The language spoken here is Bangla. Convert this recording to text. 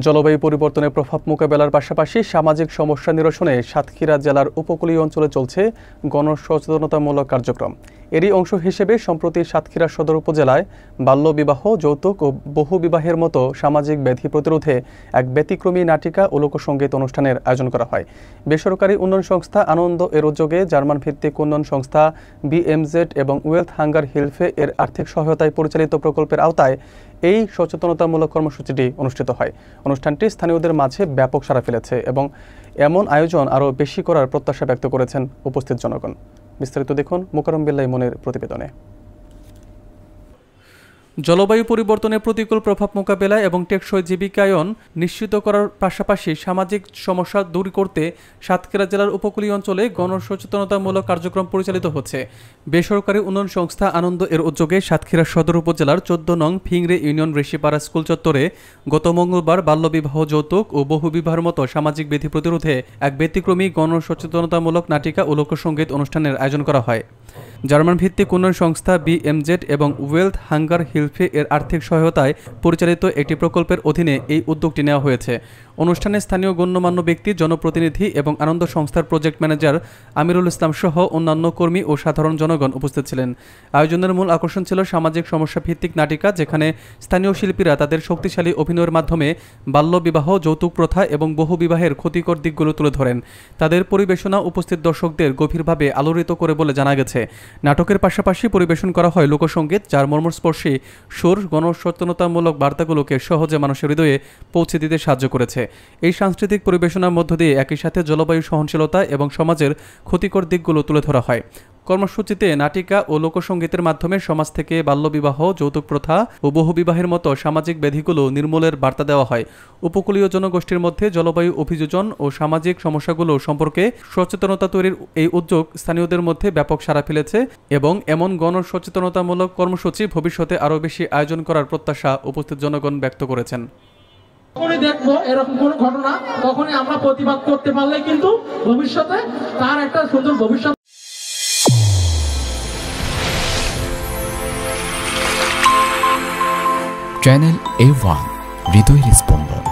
জলবায়ু পরিবর্তনের প্রভাব মোকাবেলার পাশাপাশি সামাজিক সমস্যা নিরসনে সাতক্ষীরা জেলার উপকূলীয় অঞ্চলে চলছে গণসচেতনতামূলক কার্যক্রম। এরই অংশ হিসেবে সম্প্রতি সাতক্ষীরা সদর উপজেলায় বাল্যবিবাহ, যৌতুক ও বহুবিবাহের মতো সামাজিক ব্যাধি প্রতিরোধে এক ব্যতিক্রমী নাটিকা ও লোকসঙ্গীত অনুষ্ঠানের আয়োজন করা হয়। বেসরকারি উন্নয়ন সংস্থা আনন্দ এর উদ্যোগে জার্মান ভিত্তিক উন্নয়ন সংস্থা BMZ এবং ওয়েলথ হাঙ্গার হিলফে এর আর্থিক সহায়তায় পরিচালিত প্রকল্পের আওতায় এই সচেতনতামূলক কর্মসূচিটি অনুষ্ঠিত হয়। অনুষ্ঠানটি স্থানীয়দের মাঝে ব্যাপক সাড়া ফেলেছে এবং এমন আয়োজন আরও বেশি করার প্রত্যাশা ব্যক্ত করেছেন উপস্থিত জনগণ। বিস্তারিত দেখুন মোকাররম বিল্লাহ ইমনের প্রতিবেদনে। জলবায়ু পরিবর্তনের প্রতিকূল প্রভাব মোকাবেলা এবং টেকসই জীবিকায়ন নিশ্চিত করার পাশাপাশি সামাজিক সমস্যা দূর করতে সাতক্ষীরা জেলার উপকূলীয় অঞ্চলে গণসচেতনতামূলক কার্যক্রম পরিচালিত হচ্ছে। বেসরকারি উন্নয়ন সংস্থা আনন্দ এর উদ্যোগে সাতক্ষীরা সদর উপজেলার 14 নং ফিংরে ইউনিয়ন ঋষিপাড়া স্কুল চত্বরে গত মঙ্গলবার বাল্যবিবাহ, যৌতুক ও বহুবিবাহের মতো সামাজিক ব্যাধি প্রতিরোধে এক ব্যতিক্রমী গণসচেতনতামূলক নাটিকা ও লোকসঙ্গীত অনুষ্ঠানের আয়োজন করা হয়। জার্মান ভিত্তিক উন্নয়ন সংস্থা BMZ এবং ওয়েলথ হাঙ্গার হিলফে এর আর্থিক সহায়তায় পরিচালিত একটি প্রকল্পের অধীনে এই উদ্যোগটি নেওয়া হয়েছে। অনুষ্ঠানে স্থানীয় গণ্যমান্য ব্যক্তি, জনপ্রতিনিধি এবং আনন্দ সংস্থার প্রজেক্ট ম্যানেজার আমিরুল ইসলাম সহ অন্যান্য কর্মী ও সাধারণ জনগণ উপস্থিত ছিলেন। আয়োজনের মূল আকর্ষণ ছিল সামাজিক সমস্যা ভিত্তিক নাটিকা, যেখানে স্থানীয় শিল্পীরা তাদের শক্তিশালী অভিনয়ের মাধ্যমে বাল্যবিবাহ, যৌতুক প্রথা এবং বহুবিবাহের ক্ষতিকর দিকগুলো তুলে ধরেন। তাদের পরিবেশনা উপস্থিত দর্শকদের গভীরভাবে আলোড়িত করে বলে জানা গেছে। নাটকের পাশাপাশি পরিবেশন করা হয় লোকসঙ্গীত, যার মর্মস্পর্শী সুর গণসচেতনতামূলক বার্তাগুলোকে সহজে মানুষের হৃদয়ে পৌঁছে দিতে সাহায্য করেছে। এই সাংস্কৃতিক পরিবেশনার মধ্য দিয়ে একই সাথে জলবায়ু সহনশীলতা এবং সমাজের ক্ষতিকর দিকগুলো তুলে ধরা হয়। কর্মসূচিতে নাটিকা ও লোকসঙ্গীতের মাধ্যমে সমাজ থেকে বাল্যবিবাহ, যৌতুক প্রথা ও বহুবিবাহের মতো সামাজিক ব্যাধিগুলো নির্মূলের বার্তা দেওয়া হয়। উপকূলীয় জনগোষ্ঠীর মধ্যে জলবায়ু অভিযোজন ও সামাজিক সমস্যাগুলো সম্পর্কে সচেতনতা তৈরির এই উদ্যোগ স্থানীয়দের মধ্যে ব্যাপক সাড়া ফেলেছে এবং এমন গণসচেতনতামূলক কর্মসূচি ভবিষ্যতে আরও বেশি আয়োজন করার প্রত্যাশা উপস্থিত জনগণ ব্যক্ত করেছেন। যখনই দেখবো এরকম কোন ঘটনা, তখনই আমরা প্রতিবাদ করতে পারলে কিন্তু ভবিষ্যতে তার একটা সুন্দর ভবিষ্যৎ। চ্যানেল A1 হৃদয়ের স্পন্দন।